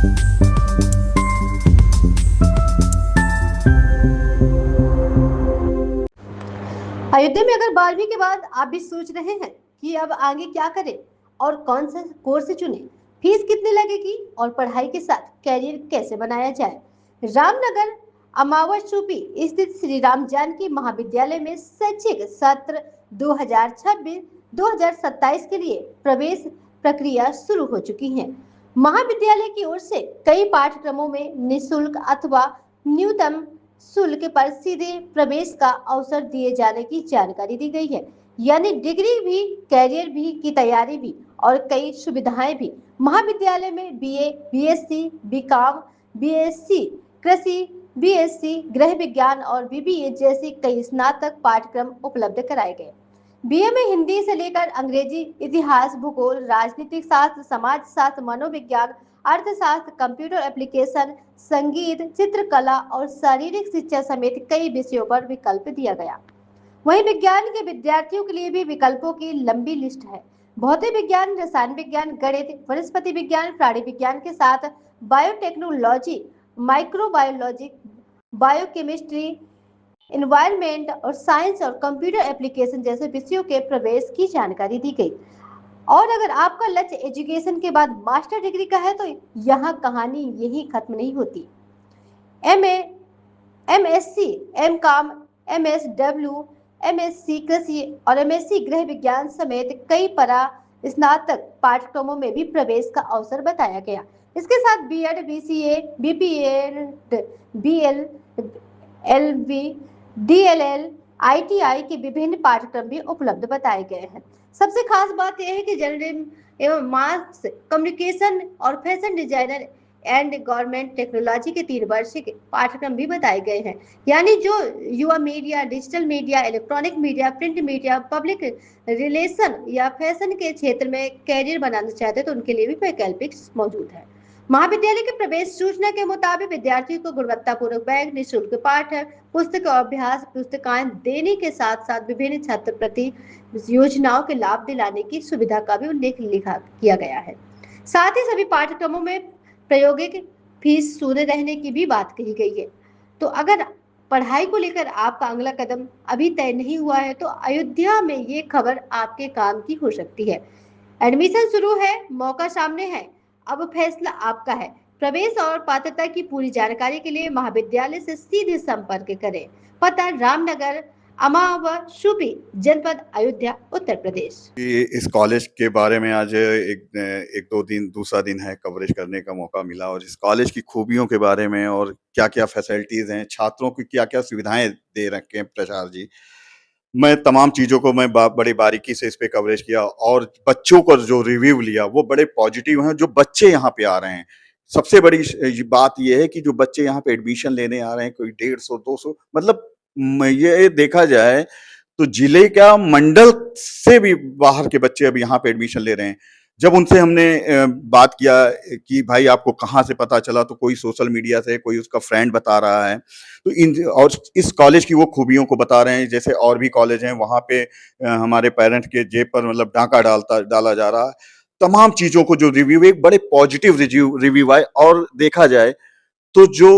अयोध्या में अगर 12वीं के बाद आप भी सोच रहे हैं कि अब आगे क्या करें और कौन सा कोर्स चुने, फीस कितनी लगेगी और पढ़ाई के साथ कैरियर कैसे बनाया जाए, रामनगर अमावस चूपी स्थित श्री राम जानकी महाविद्यालय में शैक्षिक सत्र 2026-2027 के लिए प्रवेश प्रक्रिया शुरू हो चुकी है। महाविद्यालय की ओर से कई पाठ्यक्रमों में निःशुल्क अथवा न्यूनतम शुल्क पर सीधे प्रवेश का अवसर दिए जाने की जानकारी दी गई है। यानी डिग्री भी, कैरियर भी की तैयारी भी और कई सुविधाएं भी। महाविद्यालय में बीए, बीएससी, बीकॉम, बीएससी कृषि, बीएससी गृह विज्ञान और बीबीए जैसे कई स्नातक पाठ्यक्रम उपलब्ध कराए गए। बीए में हिंदी से लेकर अंग्रेजी, इतिहास, भूगोल, राजनीतिक शास्त्र, समाज शास्त्र, मनोविज्ञान, अर्थशास्त्र, कंप्यूटर एप्लीकेशन, संगीत, चित्रकला और शारीरिक शिक्षा समेत कई विषयों पर विकल्प दिया गया। वहीं विज्ञान के विद्यार्थियों के लिए भी विकल्पों की लंबी लिस्ट है। भौतिक विज्ञान, रसायन विज्ञान, गणित, वनस्पति विज्ञान, प्राणी विज्ञान के साथ बायोटेक्नोलॉजी, माइक्रोबायोलॉजी, बायोकेमिस्ट्री, एनवायरनमेंट और साइंस और कंप्यूटर एप्लीकेशन जैसे विषयों के प्रवेश की जानकारी दी गई। और अगर आपका लक्ष्य एजुकेशन के बाद मास्टर डिग्री का है तो यहाँ कहानी यही खत्म नहीं होती। MA, MSc, MCom, MSW, MSc कृषि और एमएससी गृह विज्ञान समेत कई परा स्नातक पाठ्यक्रमों में भी प्रवेश का अवसर बताया गया। इसके साथ BEd, BCA, BPEd, BL, LV, DLL, ITI के विभिन्न पाठ्यक्रम भी उपलब्ध बताए गए हैं। सबसे खास बात यह है कि जर्नलिज्म एवं मास कम्युनिकेशन और fashion designer and government technology के 3 वर्षीय के पाठ्यक्रम भी बताए गए हैं। यानी जो युवा media, digital media, electronic media, print media, public relation या फैशन के क्षेत्र में कैरियर बनाना चाहते हैं तो उनके लिए भी वैकल्पिक मौजूद है। महाविद्यालय के प्रवेश सूचना के मुताबिक विद्यार्थियों को गुणवत्तापूर्वक बैग, निःशुल्क पाठ्य पुस्तक और अभ्यास पुस्तकाएं देने के साथ साथ विभिन्न छात्रवृत्ति योजनाओं के लाभ दिलाने की सुविधा का भी उल्लेख किया गया है। साथ ही सभी पाठ्यक्रमों में प्रायोगिक फीस शून्य रहने की भी बात कही गई है। तो अगर पढ़ाई को लेकर आपका अगला कदम अभी तय नहीं हुआ है तो अयोध्या में ये खबर आपके काम की हो सकती है। एडमिशन शुरू है, मौका सामने है, अब फैसला आपका है। प्रवेश और पात्रता की पूरी जानकारी के लिए महाविद्यालय से सीधे संपर्क करें। पता रामनगर अमावशुपी, जनपद अयोध्या, उत्तर प्रदेश। इस कॉलेज के बारे में आज एक दो दिन दूसरा दिन है कवरेज करने का मौका मिला और इस कॉलेज की खूबियों के बारे में और क्या-क्या फैसिलिटीज हैं, छात्रों की क्या-क्या सुविधाएं दे रखे हैं प्रचार जी। मैं तमाम चीज़ों को मैं बड़ी बारीकी से इस पे कवरेज किया और बच्चों का जो रिव्यू लिया वो बड़े पॉजिटिव हैं। जो बच्चे यहाँ पे आ रहे हैं, सबसे बड़ी बात ये है कि जो बच्चे यहाँ पे एडमिशन लेने आ रहे हैं, कोई 150 200 मतलब ये देखा जाए तो जिले क्या मंडल से भी बाहर के बच्चे अब यहाँ पे एडमिशन ले रहे हैं। जब उनसे हमने बात किया कि भाई आपको कहाँ से पता चला, तो कोई सोशल मीडिया से, कोई उसका फ्रेंड बता रहा है। तो इन और इस कॉलेज की वो खूबियों को बता रहे हैं। जैसे और भी कॉलेज हैं वहाँ पे हमारे पेरेंट के जेब पर मतलब डाका डाला जा रहा है। तमाम चीज़ों को जो रिव्यू, एक बड़े पॉजिटिव रिव्यू आए। और देखा जाए तो जो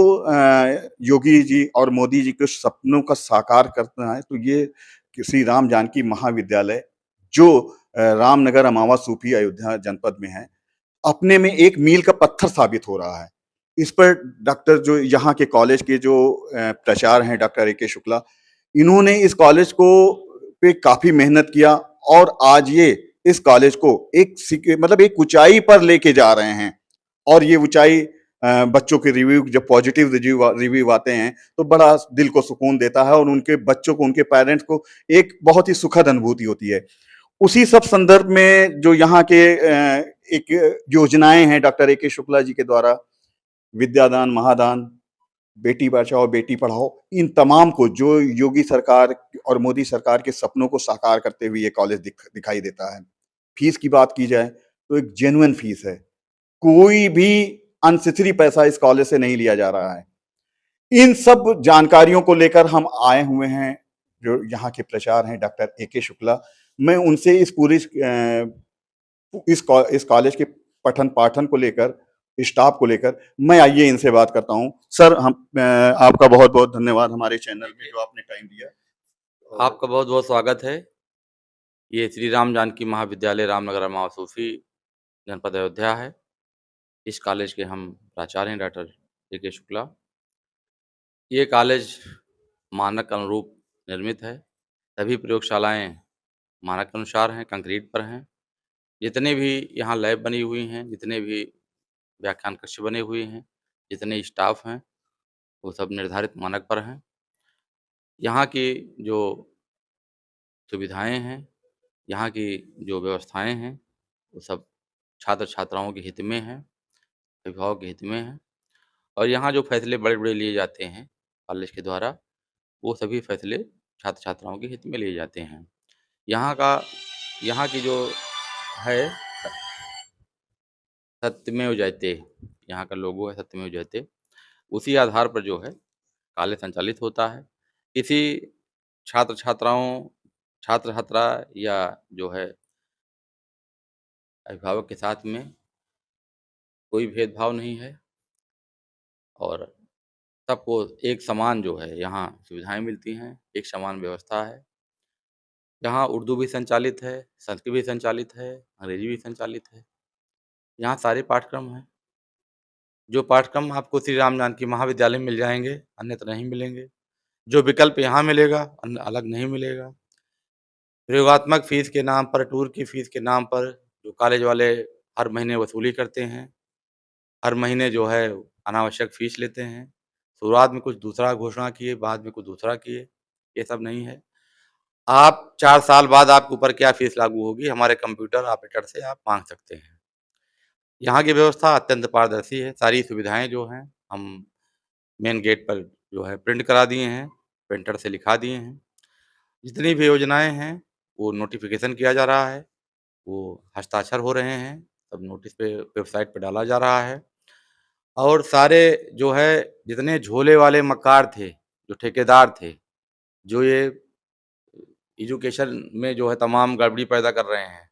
योगी जी और मोदी जी के सपनों का साकार करना है तो ये श्री राम जानकी महाविद्यालय जो रामनगर अमावा सूपी अयोध्या जनपद में है, अपने में एक मील का पत्थर साबित हो रहा है। इस पर डॉक्टर जो यहाँ के कॉलेज के जो प्राचार्य हैं डॉक्टर ए के शुक्ला, इन्होंने इस कॉलेज को पे काफी मेहनत किया और आज ये इस कॉलेज को मतलब एक ऊंचाई पर लेके जा रहे हैं। और ये ऊंचाई बच्चों के रिव्यू, जब पॉजिटिव रिव्यू आते हैं तो बड़ा दिल को सुकून देता है और उनके बच्चों को, उनके पेरेंट्स को एक बहुत ही सुखद अनुभूति होती है। उसी सब संदर्भ में जो यहाँ के एक योजनाएं हैं डॉक्टर ए के शुक्ला जी के द्वारा, विद्यादान, महादान, बेटी बचाओ बेटी पढ़ाओ, इन तमाम को जो योगी सरकार और मोदी सरकार के सपनों को साकार करते हुए ये कॉलेज दिखाई देता है। फीस की बात की जाए तो एक जेन्युइन फीस है, कोई भी अनसिथरी पैसा इस कॉलेज से नहीं लिया जा रहा है। इन सब जानकारियों को लेकर हम आए हुए हैं, जो यहाँ के प्रचार हैं डॉक्टर ए के शुक्ला। मैं उनसे इस पूरी इस कॉलेज के पठन पाठन को लेकर स्टाफ को लेकर। मैं आइए इनसे बात करता हूँ। सर आपका बहुत-बहुत धन्यवाद हमारे चैनल में जो आपने टाइम दिया। आपका बहुत-बहुत स्वागत है। ये श्री राम जानकी महाविद्यालय रामनगर मासूफी जनपद अयोध्या है। इस कॉलेज के हम प्राचार्य हैं डॉक्टर ए.के. शुक्ला। ये कॉलेज मानक अनुरूप निर्मित है। सभी प्रयोगशालाएँ मानक के अनुसार हैं, कंक्रीट पर हैं। जितने भी यहाँ लैब बनी हुई हैं, जितने भी व्याख्यान कक्ष बने हुए हैं, जितने स्टाफ हैं, वो सब निर्धारित मानक पर हैं। यहाँ की जो सुविधाएँ हैं, यहाँ की जो व्यवस्थाएँ हैं, वो सब छात्र-छात्राओं के हित में हैं, अभिभावक के हित में हैं और यहाँ जो फैसले बड़े-बड़े लिए जाते हैं कॉलेज के द्वारा, वो सभी फैसले छात्र-छात्राओं के हित में लिए जाते हैं। यहाँ की जो है सत्यमेव जयते, यहाँ का लोगो है सत्यमेव जयते, उसी आधार पर जो है कॉलेज संचालित होता है। किसी छात्र-छात्रा या जो है अभिभावक के साथ में कोई भेदभाव नहीं है और सबको एक समान जो है यहाँ सुविधाएँ मिलती हैं, एक समान व्यवस्था है। यहाँ उर्दू भी संचालित है, संस्कृत भी संचालित है, अंग्रेजी भी संचालित है। यहाँ सारे पाठ्यक्रम हैं। जो पाठ्यक्रम आपको श्री राम जानकी महाविद्यालय में मिल जाएँगे, अन्यत्र नहीं मिलेंगे। जो विकल्प यहाँ मिलेगा, अन्य अलग नहीं मिलेगा। प्रयोगात्मक फ़ीस के नाम पर, टूर की फ़ीस के नाम पर जो कॉलेज वाले हर महीने वसूली करते हैं, हर महीने जो है अनावश्यक फ़ीस लेते हैं। शुरुआत में कुछ दूसरा घोषणा किए, बाद में कुछ दूसरा किए, ये सब नहीं है। आप 4 साल बाद आपके ऊपर क्या फ़ीस लागू होगी, हमारे कंप्यूटर ऑपरेटर से आप माँग सकते हैं। यहाँ की व्यवस्था अत्यंत पारदर्शी है, सारी सुविधाएँ जो हैं, हम मेन गेट पर जो है प्रिंट करा दिए हैं, प्रिंटर से लिखा दिए हैं। जितनी भी योजनाएँ हैं, वो नोटिफ़िकेशन किया जा रहा है, वो हस्ताक्षर हो रहे हैं, सब नोटिस पे वेबसाइट पे डाला जा रहा है और सारे जो है जितने झोले वाले मक्कार थे, जो ठेकेदार थे, जो ये एजुकेशन में जो है तमाम गड़बड़ी पैदा कर रहे हैं,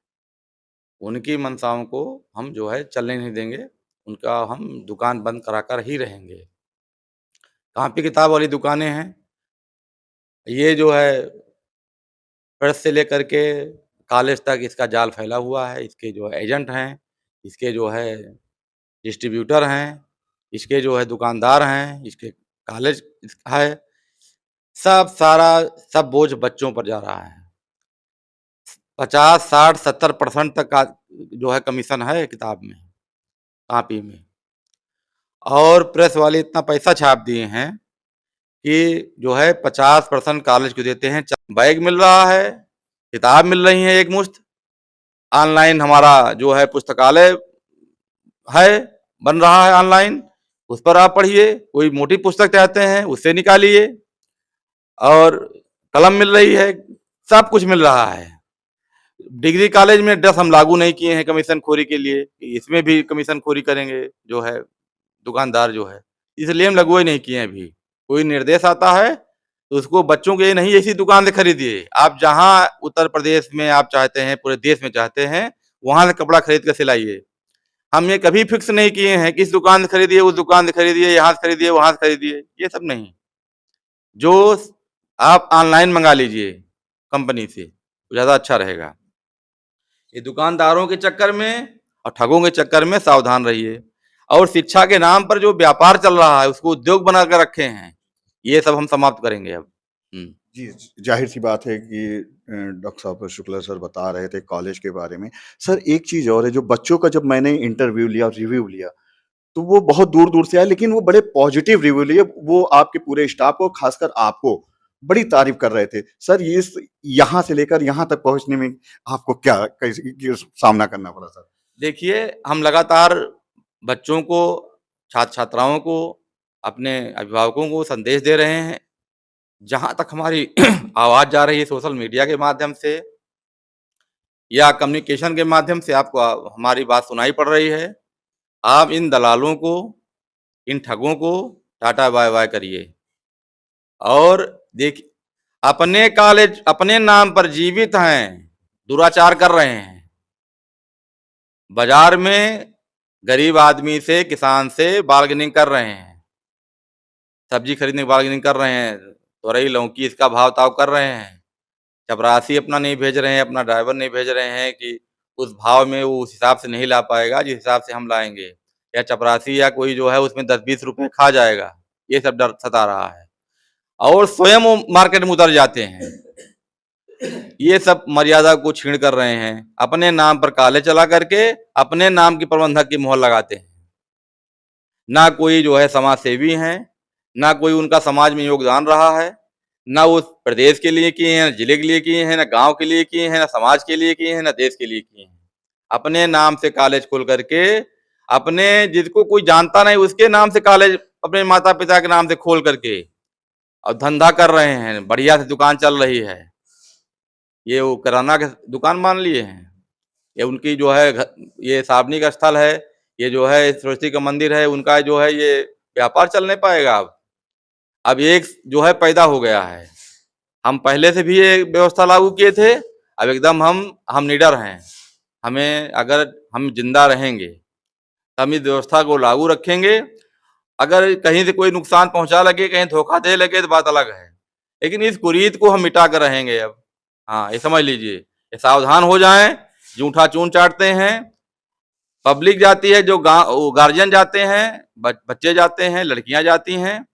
उनकी मंशाओं को हम जो है चलने नहीं देंगे, उनका हम दुकान बंद करा कर ही रहेंगे। कॉपी किताब वाली दुकानें हैं, ये जो है प्रेस से लेकर के कॉलेज तक इसका जाल फैला हुआ है, इसके जो एजेंट हैं, इसके जो है डिस्ट्रीब्यूटर हैं, इसके जो है दुकानदार हैं, इसके कॉलेज है, सब बोझ बच्चों पर जा रहा है। 50, 60, 70% तक का जो है कमीशन है किताब में, कॉपी में और प्रेस वाले इतना पैसा छाप दिए हैं कि जो है 50% कॉलेज को देते हैं। बैग मिल रहा है, किताब मिल रही है एक मुश्त, ऑनलाइन हमारा जो है पुस्तकालय है, बन रहा है ऑनलाइन, उस पर आप पढ़िए। कोई मोटी पुस्तक चाहते हैं, उससे निकालिए और कलम मिल रही है, सब कुछ मिल रहा है। डिग्री कॉलेज में ड्रेस हम लागू नहीं किए हैं कमीशन खोरी के लिए, इसमें भी कमीशन खोरी करेंगे जो है दुकानदार जो है, इसलिए हम लागू ही नहीं किए हैं अभी। कोई निर्देश आता है तो उसको बच्चों के नहीं इसी दुकान से खरीदिए। आप जहाँ उत्तर प्रदेश में आप चाहते हैं, पूरे देश में चाहते हैं, वहाँ से कपड़ा खरीद कर सिलाइए। हम ये कभी फिक्स नहीं किए हैं कि इस दुकान से खरीदिए, उस दुकान से खरीदिए, यहाँ से खरीदिए, वहाँ से खरीदिए, ये सब नहीं। जो आप ऑनलाइन मंगा लीजिए कंपनी से, तो ज़्यादा अच्छा रहेगा। ये दुकानदारों के चक्कर में और ठगों के चक्कर में सावधान रहिए और शिक्षा के नाम पर जो व्यापार चल रहा है, उसको उद्योग बना कर रखे हैं, ये सब हम समाप्त करेंगे अब। जी, ज़ाहिर-सी बात है कि डॉक्टर साहब शुक्ला सर बता रहे थे कॉलेज के बारे में। सर एक चीज़ और है, जो बच्चों का जब मैंने इंटरव्यू लिया, रिव्यू लिया, तो वो बहुत दूर-दूर से आए, लेकिन वो बड़े पॉजिटिव रिव्यू लिए। वो आपके पूरे स्टाफ को, खासकर आपको बड़ी तारीफ़ कर रहे थे। सर ये यहाँ से लेकर यहाँ तक पहुँचने में आपको क्या कैसे सामना करना पड़ा सर? देखिए, हम लगातार बच्चों को, छात्र-छात्राओं को, अपने अभिभावकों को संदेश दे रहे हैं। जहाँ तक हमारी आवाज़ जा रही है सोशल मीडिया के माध्यम से या कम्युनिकेशन के माध्यम से आपको हमारी बात सुनाई पड़ रही है। आप इन दलालों को, इन ठगों को टाटा बाय-बाय करिए और अपने कॉलेज अपने नाम पर जीवित हैं, दुराचार कर रहे हैं। बाज़ार में गरीब आदमी से, किसान से बार्गेनिंग कर रहे हैं, सब्जी खरीदने की बार्गेनिंग कर रहे हैं, तोरई लौकी इसका भाव ताव कर रहे हैं। चपरासी अपना नहीं भेज रहे हैं, अपना ड्राइवर नहीं भेज रहे हैं कि उस भाव में वो उस हिसाब से नहीं ला पाएगा जिस हिसाब से हम लाएंगे, या चपरासी या कोई जो है उसमें 10-20 रुपए खा जाएगा, ये सब डर सता रहा है। और स्वयं वो मार्केट में उतर जाते हैं, ये सब मर्यादा को छीन कर रहे हैं, अपने नाम पर काले चला करके अपने नाम की प्रबंधक की मोहर लगाते हैं। ना कोई जो है समाज सेवी हैं, ना कोई उनका समाज में योगदान रहा है, ना वो प्रदेश के लिए किए हैं, ना जिले के लिए किए हैं, ना गांव के लिए किए हैं, ना समाज के लिए किए हैं, ना देश के लिए किए हैं। अपने नाम से कॉलेज खोल करके, अपने जिसको कोई जानता नहीं उसके नाम से कॉलेज अपने माता पिता के नाम से खोल करके और धंधा कर रहे हैं, बढ़िया से दुकान चल रही है। ये वो किराना की दुकान मान लिए हैं, ये उनकी जो है ये सार्वजनिक स्थल है, ये जो है सरस्वती का मंदिर है, उनका जो है ये व्यापार चल नहीं पाएगा अब एक जो है पैदा हो गया है। हम पहले से भी ये व्यवस्था लागू किए थे, अब एकदम हम निडर हैं। हमें अगर हम जिंदा रहेंगे तो हम इस व्यवस्था को लागू रखेंगे। अगर कहीं से कोई नुकसान पहुंचा लगे, कहीं धोखा दे लगे तो बात अलग है, लेकिन इस कुरीत को हम मिटा कर रहेंगे अब। हाँ, ये समझ लीजिए, ये सावधान हो जाएं। जूठा चून चाटते हैं, पब्लिक जाती है, जो गार्जियन जाते हैं, बच्चे जाते हैं, लड़कियां जाती हैं,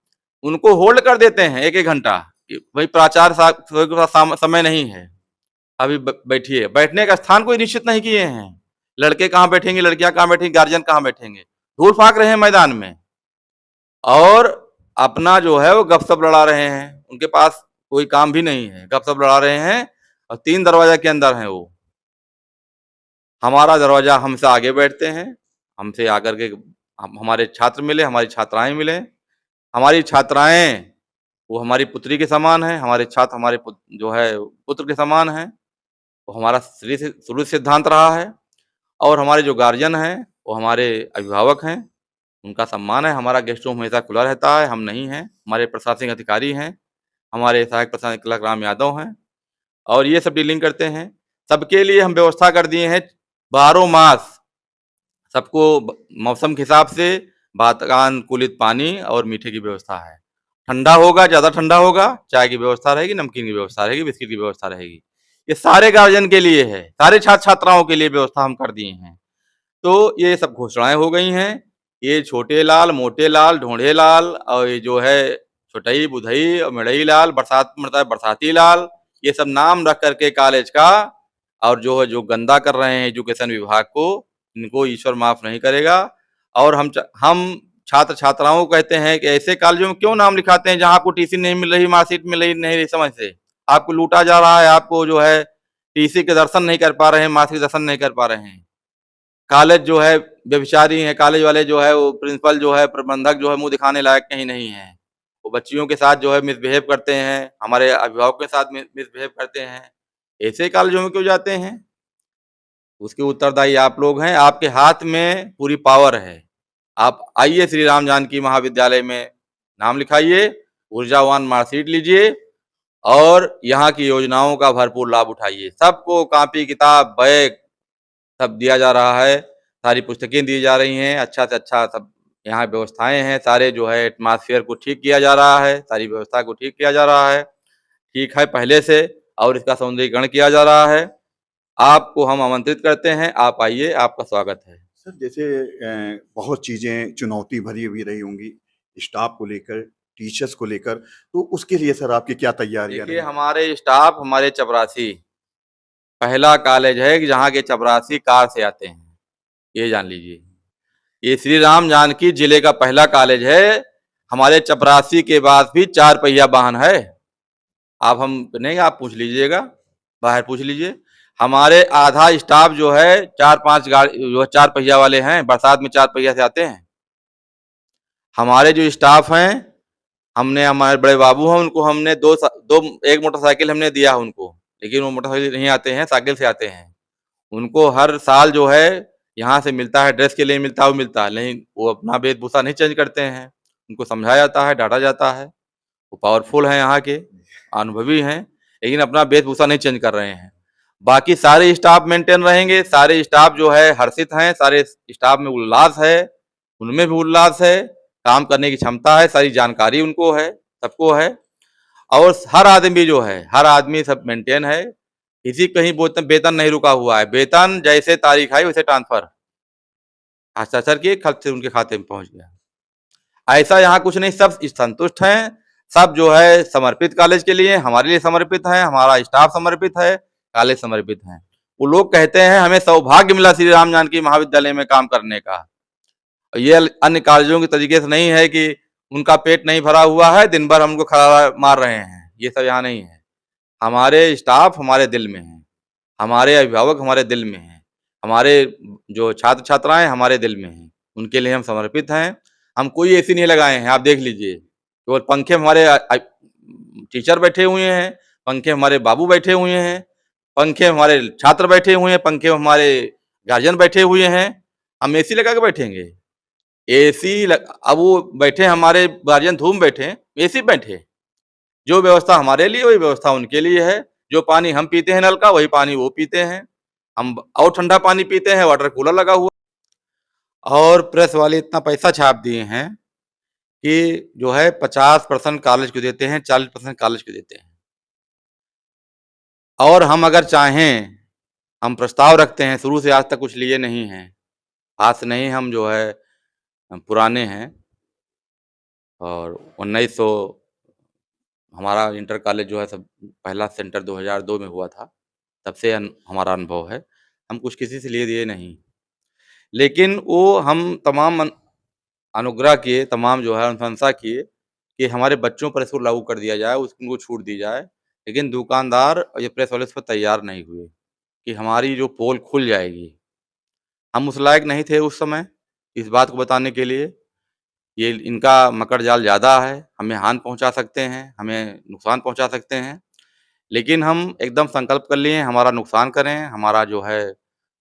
उनको होल्ड कर देते हैं 1-1 घंटा। भाई प्राचार्य समय नहीं है, अभी बैठिए। बैठने का स्थान कोई निश्चित नहीं किए हैं, लड़के कहाँ बैठेंगे, लड़कियां कहाँ बैठेंगी, गार्जियन कहाँ बैठेंगे, धूल फाक रहे हैं मैदान में और अपना जो है वो गपशप लड़ा रहे हैं। उनके पास कोई काम भी नहीं है, गपशप लड़ा रहे हैं और 3 दरवाजा के अंदर हैं वो। हमारा दरवाजा हमसे आगे बैठते हैं, हमसे आकर के हमारे छात्र मिले, हमारी छात्राएं मिले। हमारी छात्राएं वो हमारी पुत्री के समान है, हमारे छात्र हमारे जो है पुत्र के समान है। वो हमारा शुरू से सिद्धांत रहा है। और हमारे जो गार्जियन हैं वो हमारे अभिभावक हैं, उनका सम्मान है। हमारा गेस्ट रूम हमेशा खुला रहता है, हम नहीं हैं। हमारे प्रशासनिक अधिकारी हैं, हमारे सहायक प्रशासनिक तिलक यादव हैं और ये सब डीलिंग करते हैं। सबके लिए हम व्यवस्था कर दिए हैं 12 मास, सबको मौसम के हिसाब से वातानुकूलित पानी और मीठे की व्यवस्था है। ठंडा होगा, ज़्यादा ठंडा होगा, चाय की व्यवस्था रहेगी, नमकीन की व्यवस्था रहेगी, बिस्किट की व्यवस्था रहेगी। ये सारे गार्जियन के लिए है, सारे छात्र छात्राओं के लिए व्यवस्था हम कर दिए हैं। तो ये सब घोषणाएं हो गई हैं। ये छोटे लाल, मोटे लाल, ढोंढे लाल और ये जो है छोटई, बुधई और मिड़ई लाल, बरसात मतलब बरसाती लाल, ये सब नाम रख करके कॉलेज का और जो है जो गंदा कर रहे हैं एजुकेशन विभाग को, इनको ईश्वर माफ नहीं करेगा। और हम छात्र छात्राओं को कहते हैं कि ऐसे कॉलेजों में क्यों नाम लिखाते हैं जहां आपको टीसी नहीं मिल रही, मार्कशीट मिल रही नहीं, समझ से आपको लूटा जा रहा है, आपको जो है टीसी के दर्शन नहीं कर पा रहे हैं, मार्कशीट दर्शन नहीं कर पा रहे हैं। कॉलेज जो है व्यभिचारी है, कॉलेज वाले जो है वो प्रिंसिपल जो है प्रबंधक जो है मुंह दिखाने लायक कहीं नहीं है। वो बच्चियों के साथ जो है मिसबिहेव करते हैं, हमारे अभिभावकों के साथ मिसबिहेव करते हैं। ऐसे कॉलेजों में क्यों जाते हैं? उसके उत्तरदायी आप लोग हैं, आपके हाथ में पूरी पावर है। आप आइए श्री राम जानकी महाविद्यालय में नाम लिखाइए, ऊर्जावान मार्कशीट लीजिए और यहाँ की योजनाओं का भरपूर लाभ उठाइए। सबको कॉपी किताब बैग सब दिया जा रहा है, सारी पुस्तकें दी जा रही हैं, अच्छा से अच्छा सब यहाँ व्यवस्थाएं हैं, सारे जो है एटमॉस्फेयर को ठीक किया जा रहा है, सारी व्यवस्था को ठीक किया जा रहा है, ठीक है पहले से, और इसका सौंदर्यीकरण किया जा रहा है। आपको हम आमंत्रित करते हैं, आप आइए, आपका स्वागत है। सर जैसे बहुत चीज़ें चुनौती भरी भी रही होंगी, स्टाफ को लेकर, टीचर्स को लेकर, तो उसके लिए सर आपकी क्या तैयारियां देखिए, रही? हमारे स्टाफ हमारे चपरासी पहला कॉलेज है कि जहाँ के चपरासी कार से आते हैं, ये जान लीजिए। ये श्री राम जानकी जिले का पहला कॉलेज है। हमारे चपरासी के बाद भी 4 पहिया वाहन है। आप हम नहीं, आप पूछ लीजिएगा, बाहर पूछ लीजिए। हमारे आधा स्टाफ जो है 4-5 गाड़ी जो 4 पहिया वाले हैं, बरसात में 4 पहिया से आते हैं। हमारे जो स्टाफ हैं, हमने हमारे बड़े बाबू हैं, उनको हमने एक मोटरसाइकिल हमने दिया है उनको, लेकिन वो मोटरसाइकिल नहीं आते हैं, साइकिल से आते हैं। उनको हर साल जो है यहाँ से मिलता है, ड्रेस के लिए मिलता है, वो मिलता है, लेकिन वो अपना वेशभूषा नहीं चेंज करते हैं। उनको समझाया जाता है, डांटा जाता है। वो पावरफुल हैं, यहाँ के अनुभवी हैं, लेकिन अपना वेशभूषा नहीं चेंज कर रहे हैं। बाकी सारे स्टाफ मेंटेन रहेंगे, सारे स्टाफ जो है हर्षित हैं, सारे स्टाफ में उल्लास है, उनमें भी उल्लास है, काम करने की क्षमता है, सारी जानकारी उनको है, सबको है। और हर आदमी जो है, हर आदमी सब मेंटेन है, किसी कहीं वेतन नहीं रुका हुआ है, वेतन जैसे तारीख आई वैसे ट्रांसफर हस्ताक्षर किए, खत से उनके खाते में पहुंच गया। ऐसा यहाँ कुछ नहीं, सब संतुष्ट हैं, सब जो है समर्पित कॉलेज के लिए, हमारे लिए समर्पित है, हमारा स्टाफ समर्पित है, कॉलेज समर्पित है। वो लोग कहते हैं हमें सौभाग्य मिला श्री राम जानकी महाविद्यालय में काम करने का। ये अन्य कॉलेजों के तरीके से नहीं है कि उनका पेट नहीं भरा हुआ है, दिन भर हमको खरा मार रहे हैं, ये सब यहाँ नहीं है। हमारे स्टाफ हमारे दिल में है, हमारे अभिभावक हमारे दिल में हैं, हमारे जो छात्र छात्राएं हमारे दिल में हैं, उनके लिए हम समर्पित हैं। हम कोई एसी नहीं लगाए हैं, आप देख लीजिए, केवल पंखे हमारे टीचर बैठे हुए हैं, पंखे हमारे बाबू बैठे हुए हैं, पंखे हमारे छात्र बैठे हुए हैं, पंखे हमारे गार्जियन बैठे हुए हैं। हम एसी लगा के बैठेंगे? अब वो बैठे हमारे गार्जियन धूम बैठे, एसी बैठे, जो व्यवस्था हमारे लिए वही व्यवस्था उनके लिए है। जो पानी हम पीते हैं नल का, वही पानी वो पीते हैं। हम और ठंडा पानी पीते हैं, वाटर कूलर लगा हुआ। और प्रेस वाले इतना पैसा छाप दिए हैं कि जो है 50% कॉलेज को देते हैं, 40% कॉलेज को देते हैं। और हम अगर चाहें, हम प्रस्ताव रखते हैं, शुरू से आज तक कुछ लिए नहीं हैं, आज से नहीं, हम जो है पुराने हैं। और 1900 हमारा इंटर कॉलेज जो है सब पहला सेंटर 2002 में हुआ था, तब से हमारा अनुभव है। हम कुछ किसी से लिए दिए नहीं, लेकिन वो हम तमाम अनुग्रह किए, तमाम जो है अनुशंसा किए कि हमारे बच्चों पर इसको लागू कर दिया जाए, उनको छूट दी जाए। लेकिन दुकानदार और ये प्रेस वाले इस पर तैयार नहीं हुए कि हमारी जो पोल खुल जाएगी। हम उस लायक नहीं थे उस समय इस बात को बताने के लिए। ये इनका मकड़ जाल ज़्यादा है, हमें हानि पहुँचा सकते हैं, हमें नुकसान पहुँचा सकते हैं। लेकिन हम एकदम संकल्प कर लिए हमारा नुकसान करें, हमारा जो है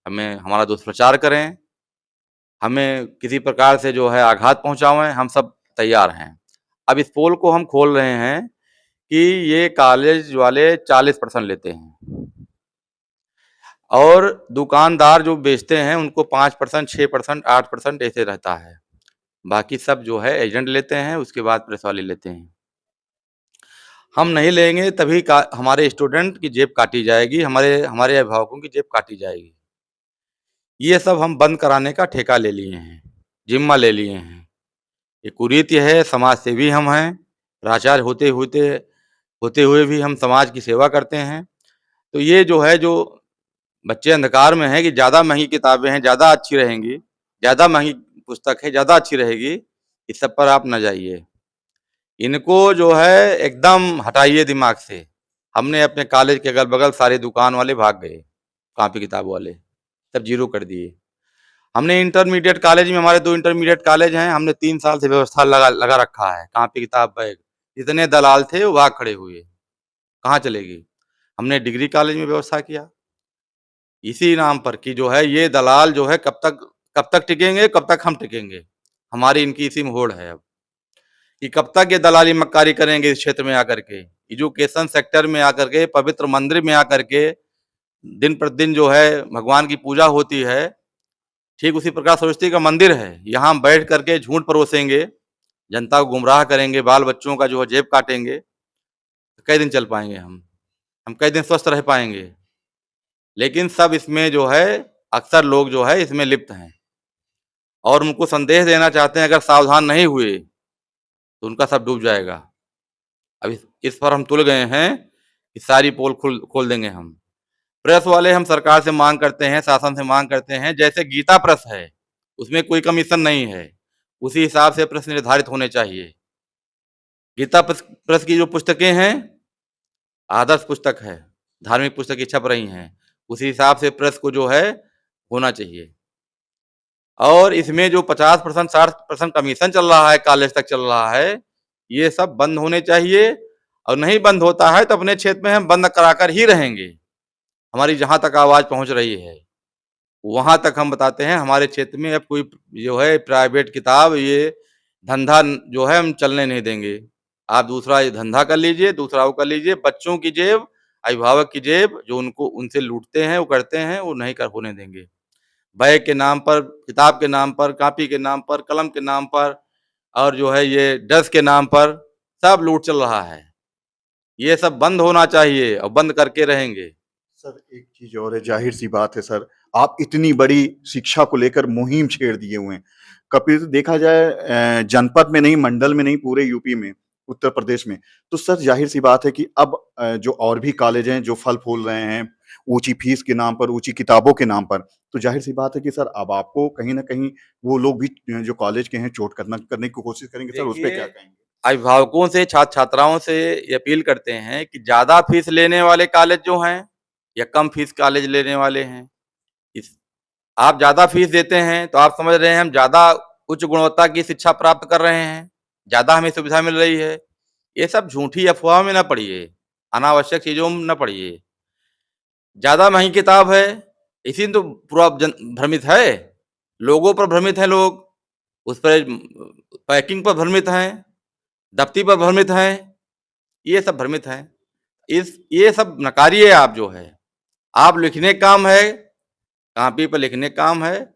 हमारा दुष्प्रचार करें, हमें किसी प्रकार से जो है आघात पहुँचावें, हम सब तैयार हैं। अब इस पोल को हम खोल रहे हैं कि ये कॉलेज वाले 40% लेते हैं और दुकानदार जो बेचते हैं उनको 5%, 6%, 8% ऐसे रहता है। बाकी सब जो है एजेंट लेते हैं, उसके बाद प्रेस वाले लेते हैं। हम नहीं लेंगे तभी हमारे स्टूडेंट की जेब काटी जाएगी, हमारे अभिभावकों की जेब काटी जाएगी। ये सब हम बंद कराने का ठेका ले लिए हैं, जिम्मा ले लिए हैं। ये कुरीति है, समाज सेवी हम हैं, प्राचार्य होते हुए भी हम समाज की सेवा करते हैं। तो ये जो है, जो बच्चे अंधकार में हैं कि ज़्यादा महंगी किताबें हैं, ज़्यादा अच्छी रहेंगी, ज़्यादा महंगी पुस्तक है, ज़्यादा अच्छी रहेगी, इस सब पर आप न जाइए। इनको जो है एकदम हटाइए दिमाग से। हमने अपने कॉलेज के अगल-बगल सारे दुकान वाले भाग गए, कॉपी किताब वाले, सब ज़ीरो कर दिए। हमने इंटरमीडिएट कॉलेज में, हमारे 2 इंटरमीडिएट कॉलेज हैं, हमने 3 साल से व्यवस्था लगा रखा है, कॉपी किताब बैग। जितने दलाल थे वो भाग खड़े हुए, कहाँ चलेगी? हमने डिग्री कॉलेज में व्यवस्था किया, इसी नाम पर कि जो है ये दलाल जो है कब तक टिकेंगे, कब तक हम टिकेंगे? हमारी इनकी इसी में होड़ है अब, कि कब तक ये दलाली मक्कारी करेंगे इस क्षेत्र में आकर के, एजुकेशन सेक्टर में आकर के, पवित्र मंदिर में आकर के, दिन प्रतिदिन जो है भगवान की पूजा होती है, ठीक उसी प्रकार सरस्वती का मंदिर है, यहाँ हम बैठ करके झूठ परोसेंगे, जनता को गुमराह करेंगे, बाल बच्चों का जो है जेब काटेंगे, तो कई दिन चल पाएँगे हम कई दिन स्वस्थ रह पाएँगे? लेकिन सब इसमें जो है, अक्सर लोग जो है इसमें लिप्त हैं और उनको संदेश देना चाहते हैं, अगर सावधान नहीं हुए, तो उनका सब डूब जाएगा। अब इस पर हम तुल गए हैं कि सारी पोल खोल देंगे हम। प्रेस वाले हम सरकार से माँग करते हैं, शासन से माँग करते हैं, जैसे गीता प्रेस है, उसमें कोई कमीशन नहीं है, उसी हिसाब से प्रेस निर्धारित होने चाहिए। गीता प्रेस की जो पुस्तकें हैं, आदर्श पुस्तक है, धार्मिक पुस्तकें छप रही हैं, उसी हिसाब से प्रेस को जो है होना चाहिए। और इसमें जो 50%, 60% कमीशन चल रहा है, कॉलेज तक चल रहा है, ये सब बंद होने चाहिए। और नहीं बंद होता है तो अपने क्षेत्र में हम बंद कराकर ही रहेंगे। हमारी जहाँ तक आवाज़ पहुँच रही है, वहाँ तक हम बताते हैं, हमारे क्षेत्र में अब कोई जो है प्राइवेट किताब, ये धंधा जो है हम चलने नहीं देंगे। आप दूसरा ये धंधा कर लीजिए, दूसरा वो कर लीजिए, बच्चों की जेब अभिभावक की जेब जो उनको उनसे लूटते हैं, वो करते हैं, वो नहीं कर होने देंगे। बैग के नाम पर, किताब के नाम पर, कॉपी के नाम पर, कलम के नाम पर और जो है ये डेस्क के नाम पर सब लूट चल रहा है। ये सब बंद होना चाहिए और बंद करके रहेंगे। सर एक चीज़ और है, ज़ाहिर-सी बात है सर, आप इतनी बड़ी शिक्षा को लेकर मुहिम छेड़ दिए हुए हैं। कभी देखा जाए जनपद में नहीं, मंडल में नहीं, पूरे यूपी में, उत्तर प्रदेश में, तो सर ज़ाहिर-सी बात है कि अब जो और भी कॉलेज हैं, जो फल-फूल रहे हैं, ऊँची फीस के नाम पर, ऊँची किताबों के नाम पर, तो ज़ाहिर-सी बात है कि सर अब आपको कहीं न कहीं वो लोग भी जो कॉलेज के हैं, चोट करने की कोशिश करेंगे। सर उस पे क्या देखिए, कहेंगे? अभिभावकों से, छात्र-छात्राओं से ये अपील करते हैं कि ज़्यादा फीस लेने वाले कॉलेज जो हैं या कम फीस कॉलेज लेने वाले हैं, इस आप ज़्यादा फीस देते हैं, तो आप समझ रहे हैं हम ज़्यादा उच्च गुणवत्ता की शिक्षा प्राप्त कर रहे हैं, ज़्यादा हमें सुविधा मिल रही है। ये सब झूठी अफ़वाह में ना पड़िए, अनावश्यक चीज़ों में ना पड़िए। ज़्यादा महँगी किताब है, इसी में तो पूरा जन भ्रमित है। लोगों पर भ्रमित हैं लोग, उस पर पैकिंग पर भ्रमित हैं, दफ्ती पर भ्रमित हैं, ये सब भ्रमित हैं। ये सब नकारिए आप जो है। आप लिखने का काम है, कॉपी पे लिखने का काम है,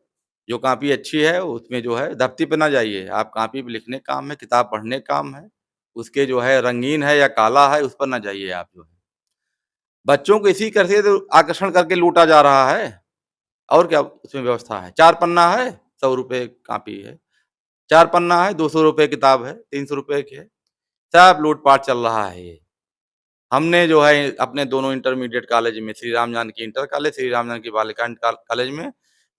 जो कॉपी अच्छी है उसमें जो है दफ्ती पे ना जाइए। आप कॉपी पे लिखने का काम है, किताब पढ़ने का काम है, उसके जो है रंगीन है या काला है उस पर ना जाइए आप जो है। बच्चों को इसी करके तो आकर्षण करके लूटा जा रहा है, और क्या उसमें व्यवस्था है? 4 पन्ना है, ₹100 कॉपी है, 4 पन्ना है, ₹200 किताब है, ₹300 की है, सब लूट-पाट चल रहा है ये। हमने जो है अपने दोनों इंटरमीडिएट कॉलेज में श्री राम जानकी इंटर कॉलेज, श्री राम जानकी बालिका इंटर कॉलेज में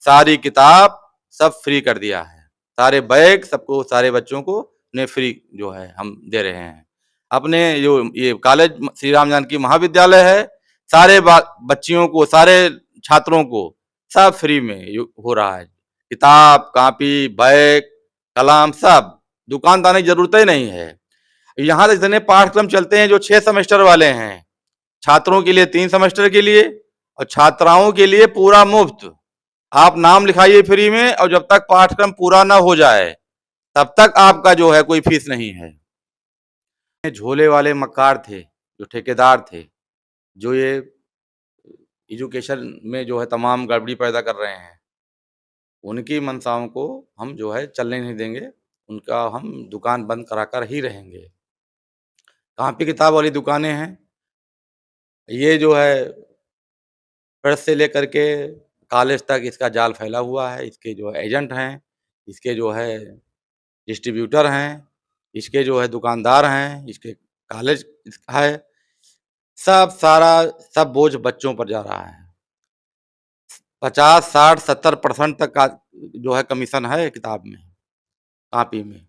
सारी किताब सब फ्री कर दिया है। सारे बैग सबको, सारे बच्चों को ने फ्री जो है हम दे रहे हैं। अपने जो ये कॉलेज श्री राम जानकी महाविद्यालय है, सारे बच्चियों को, सारे छात्रों को सब फ्री में हो रहा है। किताब, कॉपी, बैग, कलम सब, दुकानदारी की ज़रूरत ही नहीं है। यहाँ तो इतने पाठ्यक्रम चलते हैं जो 6 सेमेस्टर वाले हैं। छात्रों के लिए 3 सेमेस्टर के लिए और छात्राओं के लिए पूरा मुफ्त। आप नाम लिखाइए फ्री में और जब तक पाठ्यक्रम पूरा ना हो जाए, तब तक आपका जो है कोई फीस नहीं है। झोले वाले मक्कार थे, जो ठेकेदार थे, जो ये एजुकेशन में जो है तमाम गड़बड़ी पैदा कर रहे हैं, उनकी मंशाओं को हम जो है चलने नहीं देंगे। उनका हम दुकान बंद करा कर ही रहेंगे। कॉपी किताब वाली दुकानें हैं, ये जो है प्रेस से लेकर के कॉलेज तक इसका जाल फैला हुआ है। इसके जो एजेंट हैं, इसके जो है डिस्ट्रीब्यूटर हैं, इसके जो है दुकानदार हैं, इसके कॉलेज है, सब बोझ बच्चों पर जा रहा है। 50, 60, 70% तक का जो है कमीशन है किताब में, कॉपी में।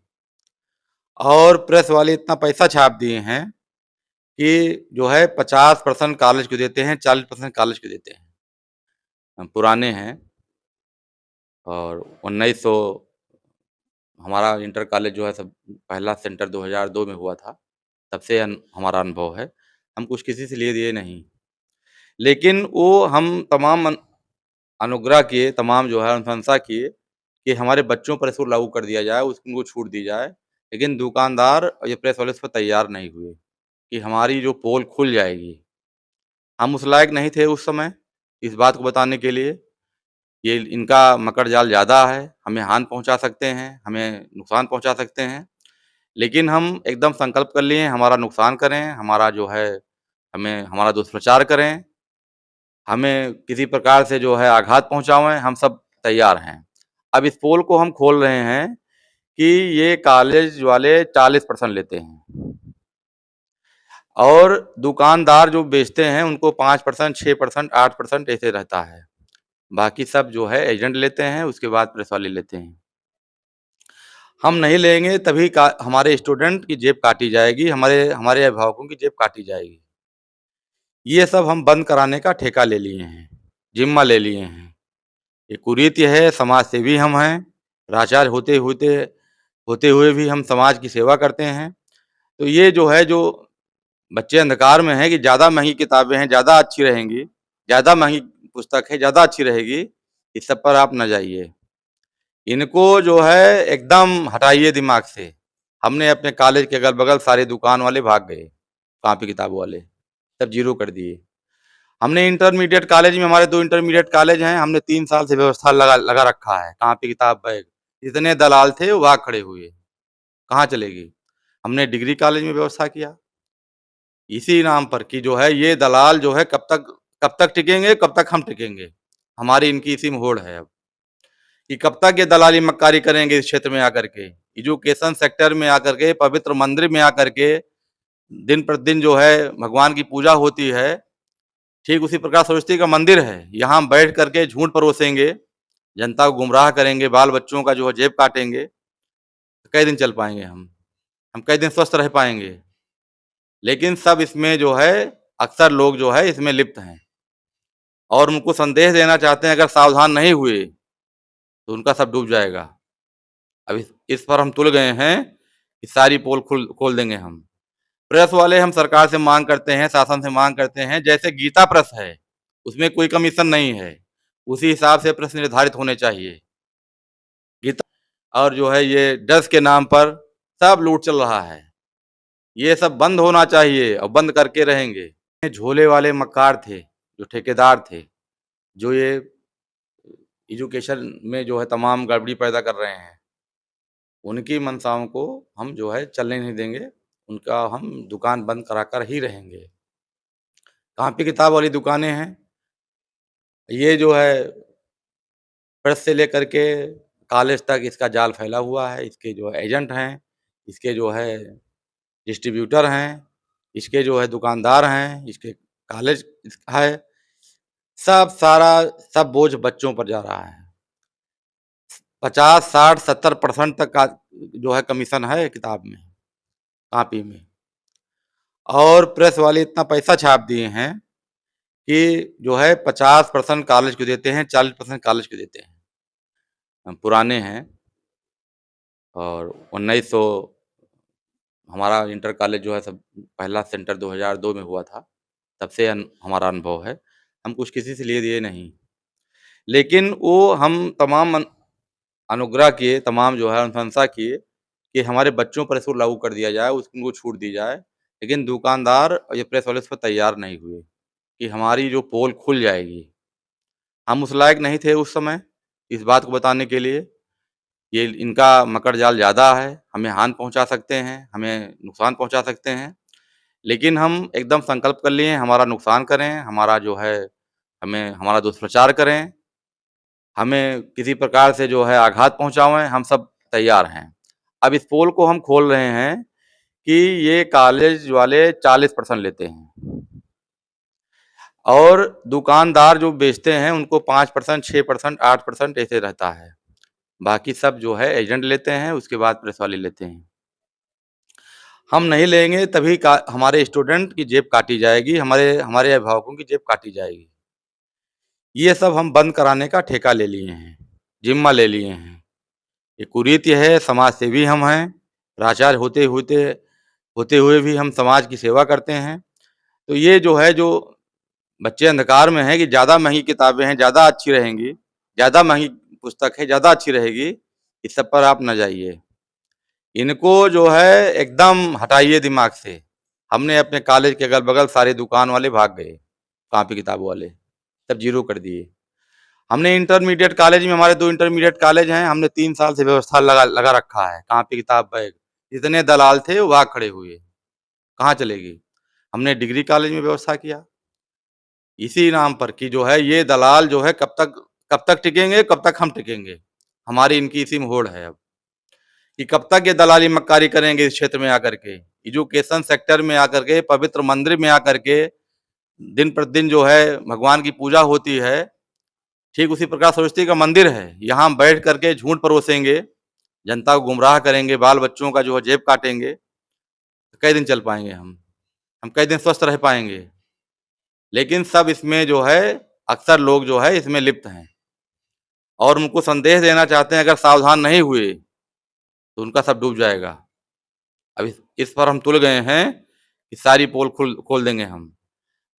और प्रेस वाले इतना पैसा छाप दिए हैं कि जो है 50% कॉलेज को देते हैं, 40% कॉलेज को देते हैं। पुराने हैं और 1900 हमारा इंटर कॉलेज जो है सब पहला सेंटर 2002 में हुआ था, तब से हमारा अनुभव है। हम कुछ किसी से लिए दिए नहीं। लेकिन वो हम तमाम अनुग्रह किए, तमाम जो है अनुशंसा किए कि हमारे बच्चों पर इसको लागू कर दिया जाए, उनको छूट दी जाए। लेकिन दुकानदार और ये प्रेस वाले इस पर तैयार नहीं हुए कि हमारी जो पोल खुल जाएगी। हम उस लायक नहीं थे उस समय इस बात को बताने के लिए। ये इनका मकड़ जाल ज़्यादा है, हमें हानि पहुँचा सकते हैं, हमें नुकसान पहुँचा सकते हैं। लेकिन हम एकदम संकल्प कर लिए हैं, हमारा नुकसान करें, हमारा जो है हमें हमारा दुष्प्रचार करें, हमें किसी प्रकार से जो है आघात पहुँचाएँ, हम सब तैयार हैं। अब इस पोल को हम खोल रहे हैं कि ये कॉलेज वाले 40% लेते हैं और दुकानदार जो बेचते हैं उनको 5%, 6%, 8% ऐसे रहता है। बाकी सब जो है एजेंट लेते हैं, उसके बाद प्रेस वाले लेते हैं। हम नहीं लेंगे तभी का हमारे स्टूडेंट की जेब काटी जाएगी, हमारे अभिभावकों की जेब काटी जाएगी। ये सब हम बंद कराने का ठेका ले लिए हैं, ज़िम्मा ले लिए हैं। ये कुरीति है, समाज सेवी हम हैं, प्राचार्य होते हुए भी हम समाज की सेवा करते हैं। तो ये जो है जो बच्चे अंधकार में हैं कि ज़्यादा महँगी किताबें हैं, ज़्यादा अच्छी रहेंगी, ज़्यादा महँगी पुस्तक है, ज़्यादा अच्छी रहेगी, इस सब पर आप ना जाइए। इनको जो है एकदम हटाइए दिमाग से। हमने अपने कॉलेज के अगल-बगल सारी दुकान वाले भाग गए, कॉपी किताब वाले, सब ज़ीरो कर दिए। हमने इंटरमीडिएट कॉलेज में, हमारे 2 इंटरमीडिएट कॉलेज हैं, हमने 3 साल से व्यवस्था लगा रखा है, कॉपी किताब बैग। जितने दलाल थे वो भाग खड़े हुए, कहाँ चलेगी? हमने डिग्री कॉलेज में व्यवस्था किया, इसी नाम पर कि जो है ये दलाल जो है कब तक टिकेंगे, कब तक हम टिकेंगे? हमारी इनकी इसी में होड़ है अब, कि कब तक ये दलाली मक्कारी करेंगे इस क्षेत्र में आकर के, एजुकेशन सेक्टर में आकर के, पवित्र मंदिर में आकर के, दिन प्रतिदिन जो है भगवान की पूजा होती है, ठीक उसी प्रकार सरस्वती का मंदिर है, यहाँ बैठ कर के झूठ परोसेंगे, जनता को गुमराह करेंगे, बाल बच्चों का जो है जेब काटेंगे, तो कई दिन चल पाएँगे हम कई दिन स्वस्थ रह पाएँगे? लेकिन सब इसमें जो है अक्सर लोग जो है इसमें लिप्त हैं और उनको संदेश देना चाहते हैं, अगर सावधान नहीं हुए, तो उनका सब डूब जाएगा। अब इस पर हम तुल गए हैं कि सारी पोल खोल देंगे हम। प्रेस वाले हम सरकार से माँग करते हैं, शासन से माँग करते हैं, जैसे गीता प्रेस है, उसमें कोई कमीशन नहीं है, उसी हिसाब से प्रेस निर्धारित होने चाहिए। गीता और जो है ये ड्रग्स के नाम पर सब लूट चल रहा है, ये सब बंद होना चाहिए और बंद करके रहेंगे। झोले वाले मक्कार थे, जो ठेकेदार थे, जो ये एजुकेशन में जो है तमाम गड़बड़ी पैदा कर रहे हैं, उनकी मंशाओं को हम जो है चलने नहीं देंगे, उनका हम दुकान बंद कराकर ही रहेंगे। कॉपी किताब वाली दुकानें हैं, ये जो है प्रेस से लेकर के कॉलेज तक इसका जाल फैला हुआ है, इसके जो एजेंट हैं, इसके जो है डिस्ट्रीब्यूटर हैं, इसके जो है दुकानदार हैं, इसके कॉलेज है, सब बोझ बच्चों पर जा रहा है। 50, 60, 70% तक का जो है कमीशन है किताब में, कॉपी में। और प्रेस वाले इतना पैसा छाप दिए हैं कि जो है 50% कॉलेज को देते हैं, 40% कॉलेज को देते हैं। हम पुराने हैं और 1900 हमारा इंटर कॉलेज जो है सब पहला सेंटर 2002 में हुआ था, तब से हमारा अनुभव है। हम कुछ किसी से लिए दिए नहीं, लेकिन वो हम तमाम अनुग्रह किए, तमाम जो है अनुशंसा किए कि हमारे बच्चों पर इसको लागू कर दिया जाए, उनको छूट दी जाए। लेकिन दुकानदार और ये प्रेस वाले इस पर तैयार नहीं हुए कि हमारी जो पोल खुल जाएगी। हम उस लायक नहीं थे उस समय इस बात को बताने के लिए, ये इनका मकड़ जाल ज़्यादा है, हमें हानि पहुँचा सकते हैं, हमें नुकसान पहुँचा सकते हैं। लेकिन हम एकदम संकल्प कर लिए हमारा नुकसान करें, हमारा जो है हमारा दुष्प्रचार करें, हमें किसी प्रकार से जो है आघात पहुँचाएँ, हम सब तैयार हैं। अब इस पोल को हम खोल रहे हैं कि ये कॉलेज वाले 40% लेते हैं और दुकानदार जो बेचते हैं उनको 5%, 6%, 8% ऐसे रहता है। बाकी सब जो है एजेंट लेते हैं, उसके बाद प्रेस वाले लेते हैं। हम नहीं लेंगे तभी हमारे स्टूडेंट की जेब काटी जाएगी, हमारे अभिभावकों की जेब काटी जाएगी। ये सब हम बंद कराने का ठेका ले लिए हैं, जिम्मा ले लिए हैं। ये कुरीति है, समाज सेवी हम हैं, प्राचार्य होते हुए भी हम समाज की सेवा करते हैं। तो ये जो है जो बच्चे अंधकार में हैं कि ज़्यादा महँगी किताबें हैं, ज़्यादा अच्छी रहेंगी, ज़्यादा महँगी पुस्तक है, ज़्यादा अच्छी रहेगी, इस सब पर आप ना जाइए। इनको जो है एकदम हटाइए दिमाग से। हमने अपने कॉलेज के अगल-बगल सारे दुकान वाले भाग गए, कॉपी किताब वाले, सब ज़ीरो कर दिए। हमने इंटरमीडिएट कॉलेज में, हमारे 2 इंटरमीडिएट कॉलेज हैं, हमने 3 साल से व्यवस्था लगा रखा है, कॉपी किताब बैग। जितने दलाल थे वो भाग खड़े हुए, कहाँ चलेगी? हमने डिग्री कॉलेज में व्यवस्था किया, इसी नाम पर कि जो है ये दलाल जो है कब तक टिकेंगे, कब तक हम टिकेंगे? हमारी इनकी इसी में होड़ है अब, कि कब तक ये दलाली मक्कारी करेंगे इस क्षेत्र में आकर के, एजुकेशन सेक्टर में आकर के, पवित्र मंदिर में आकर के, दिन प्रतिदिन जो है भगवान की पूजा होती है, ठीक उसी प्रकार सरस्वती का मंदिर है, यहाँ बैठ कर के झूठ परोसेंगे, जनता को गुमराह करेंगे, बाल बच्चों का जो है जेब काटेंगे, तो कई दिन चल पाएँगे हम कई दिन स्वस्थ रह पाएँगे? लेकिन सब इसमें जो है अक्सर लोग जो है इसमें लिप्त हैं और उनको संदेश देना चाहते हैं, अगर सावधान नहीं हुए, तो उनका सब डूब जाएगा। अब इस पर हम तुल गए हैं कि सारी पोल खोल देंगे हम।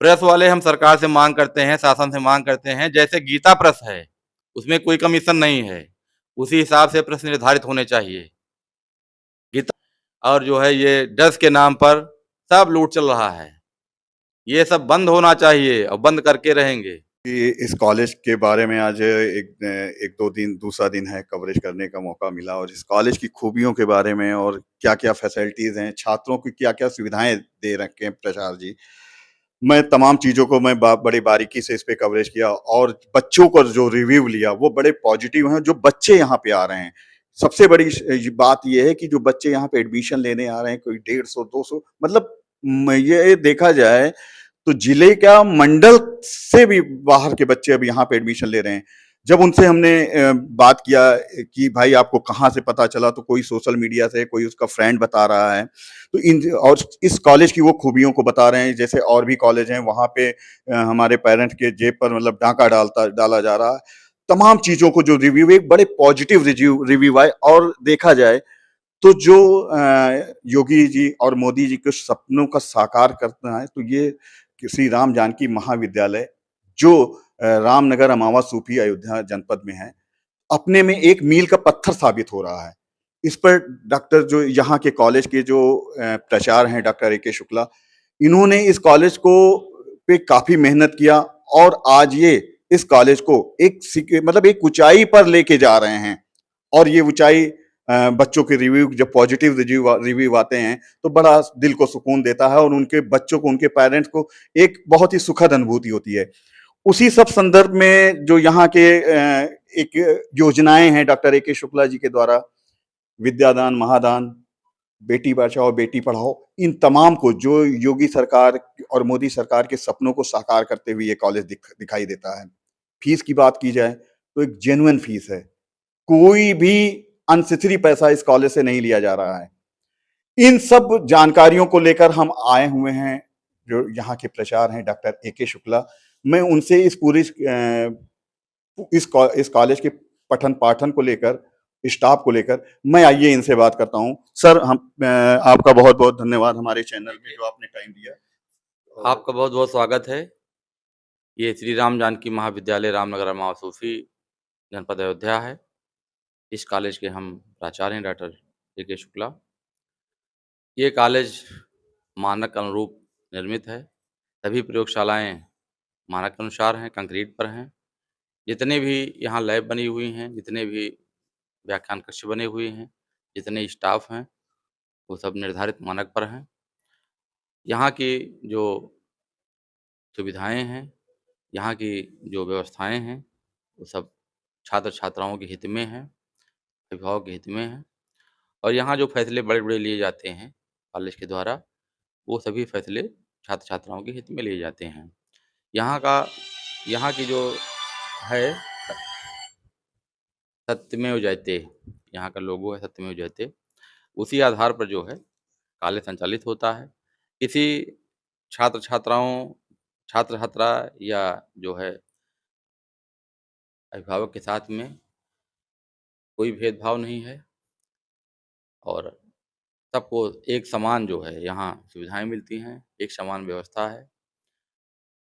प्रेस वाले हम सरकार से माँग करते हैं, शासन से माँग करते हैं, जैसे गीता प्रेस है, उसमें कोई कमीशन नहीं है, उसी हिसाब से प्रेस निर्धारित होने चाहिए। गीता और जो है ये ड्रग्स के नाम पर सब लूट चल रहा है, ये सब बंद होना चाहिए और बंद करके रहेंगे। कि इस कॉलेज के बारे में आज एक दो दिन दूसरा दिन है कवरेज करने का मौका मिला और इस कॉलेज की खूबियों के बारे में और क्या-क्या फैसिलिटीज़ हैं, छात्रों को क्या-क्या सुविधाएँ दे रखे हैं प्राचार्य जी। मैं तमाम चीज़ों को मैं बड़ी बारीकी से इस पे कवरेज किया और बच्चों को जो रिव्यू लिया वो बड़े पॉजिटिव हैं, जो बच्चे यहाँ पे आ रहे हैं। सबसे बड़ी बात ये है कि जो बच्चे यहाँ पे एडमिशन लेने आ रहे हैं, कोई 150 200 मतलब ये देखा जाए तो जिले क्या मंडल से भी बाहर के बच्चे अब यहाँ पे एडमिशन ले रहे हैं। जब उनसे हमने बात किया कि भाई आपको कहाँ से पता चला, तो कोई सोशल मीडिया से, कोई उसका फ्रेंड बता रहा है। तो इन और इस कॉलेज की वो खूबियों को बता रहे हैं, जैसे और भी कॉलेज हैं वहाँ पे हमारे पेरेंट्स के जेब पर मतलब डाका डाला जा रहा है। तमाम चीज़ों को जो रिव्यू, एक बड़े पॉजिटिव रिव्यू आए और देखा जाए तो जो योगी जी और मोदी जी के सपनों का साकार करना है, तो ये श्री राम जानकी महाविद्यालय जो रामनगर, अमावा, सूपी, अयोध्या जनपद में है, अपने में एक मील का पत्थर साबित हो रहा है। इस पर डॉक्टर जो यहाँ के कॉलेज के जो प्राचार्य हैं डॉक्टर ए के शुक्ला, इन्होंने इस कॉलेज को पे काफ़ी मेहनत किया और आज ये इस कॉलेज को मतलब एक ऊँचाई पर लेके जा रहे हैं और ये ऊँचाई बच्चों के रिव्यू, जब पॉजिटिव रिव्यू आते हैं तो बड़ा दिल को सुकून देता है और उनके बच्चों को, उनके पेरेंट्स को एक बहुत ही सुखद अनुभूति होती है। उसी सब संदर्भ में जो यहाँ के एक योजनाएं हैं डॉक्टर ए के शुक्ला जी के द्वारा, विद्यादान, महादान, बेटी बचाओ बेटी पढ़ाओ, इन तमाम को जो योगी सरकार और मोदी सरकार के सपनों को साकार करते हुए ये कॉलेज दिखाई देता है। फीस की बात की जाए तो एक जेन्युइन फीस है, कोई भी अनसिथरी पैसा इस कॉलेज से नहीं लिया जा रहा है। इन सब जानकारियों को लेकर हम आए हुए हैं, जो यहाँ के प्राचार्य हैं डॉक्टर ए के शुक्ला। मैं उनसे इस पूरी इस कॉलेज के पठन पाठन को लेकर, स्टाफ को लेकर मैं आइए इनसे बात करता हूँ। सर, हम आपका बहुत बहुत धन्यवाद हमारे चैनल में जो आपने टाइम दिया। आपका बहुत बहुत स्वागत है। ये श्री राम जानकी महाविद्यालय रामनगर, अमावा, सूफी, जनपद अयोध्या है। इस कॉलेज के हम प्राचार्य हैं डॉक्टर ए के शुक्ला। ये कॉलेज मानक अनुरूप निर्मित है। सभी प्रयोगशालाएं मानक अनुसार हैं, कंक्रीट पर हैं। जितने भी यहाँ लैब बनी हुई हैं, जितने भी व्याख्यान कक्ष बने हुए हैं, जितने स्टाफ हैं, वो सब निर्धारित मानक पर हैं। यहाँ की जो सुविधाएँ हैं, यहाँ की जो व्यवस्थाएँ हैं, वो सब छात्र-छात्राओं के हित में हैं, अभिभावक के हित में हैं और यहाँ जो फैसले बड़े-बड़े लिए जाते हैं कॉलेज के द्वारा, वो सभी फैसले छात्र-छात्राओं के हित में लिए जाते हैं। यहाँ की जो है सत्यमेव जयते, यहाँ का लोगो है सत्यमेव जयते, उसी आधार पर जो है कॉलेज संचालित होता है। किसी छात्र-छात्रा या जो है अभिभावक के साथ में कोई भेदभाव नहीं है और सबको एक समान जो है यहाँ सुविधाएँ मिलती हैं, एक समान व्यवस्था है।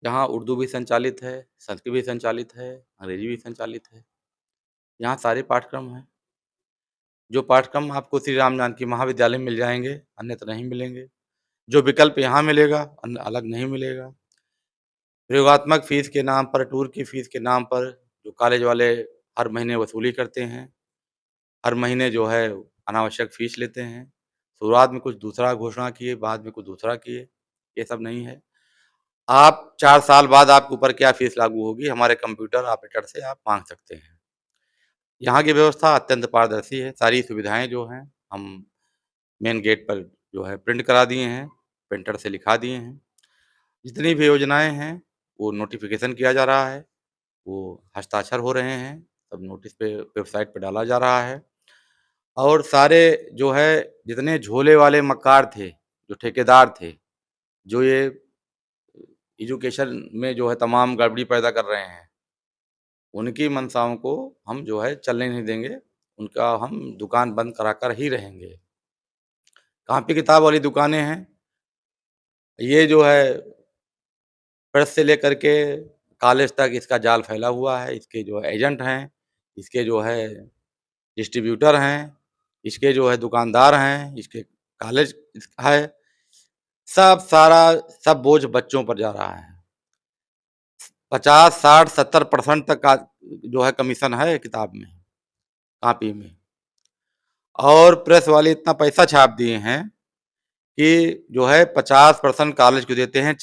यहाँ उर्दू भी संचालित है, संस्कृत भी संचालित है, अंग्रेजी भी संचालित है। यहाँ सारे पाठ्यक्रम हैं। जो पाठ्यक्रम आपको श्री राम जानकी महाविद्यालय में मिल जाएँगे, अन्यत्र नहीं मिलेंगे। जो विकल्प यहाँ मिलेगा, अन्य अलग नहीं मिलेगा। प्रयोगात्मक फ़ीस के नाम पर, टूर की फ़ीस के नाम पर जो कॉलेज वाले हर महीने वसूली करते हैं, हर महीने जो है अनावश्यक फ़ीस लेते हैं। शुरुआत में कुछ दूसरा घोषणा किए, बाद में कुछ दूसरा किए, ये सब नहीं है। आप 4 साल बाद आपके ऊपर क्या फ़ीस लागू होगी, हमारे कंप्यूटर ऑपरेटर से आप माँग सकते हैं। यहाँ की व्यवस्था अत्यंत पारदर्शी है, सारी सुविधाएँ जो हैं, हम मेन गेट पर जो है प्रिंट करा दिए हैं, प्रिंटर से लिखा दिए हैं। जितनी भी योजनाएँ हैं, वो नोटिफ़िकेशन किया जा रहा है, वो हस्ताक्षर हो रहे हैं, सब नोटिस पे वेबसाइट पे डाला जा रहा है और सारे जो है जितने झोले वाले मक्कार थे, जो ठेकेदार थे, जो ये एजुकेशन में जो है तमाम गड़बड़ी पैदा कर रहे हैं, उनकी मंशाओं को हम जो है चलने नहीं देंगे, उनका हम दुकान बंद करा कर ही रहेंगे। कॉपी किताब वाली दुकानें हैं, ये जो है प्रेस से लेकर के कॉलेज तक इसका जाल फैला हुआ है। इसके जो एजेंट हैं, इसके जो है डिस्ट्रीब्यूटर हैं, इसके जो है दुकानदार हैं, इसके कॉलेज है, सब बोझ बच्चों पर जा रहा है। 50, 60, 70% तक का जो है कमीशन है किताब में, कॉपी में। और प्रेस वाले इतना पैसा छाप दिए हैं कि जो है 50% कॉलेज को देते हैं,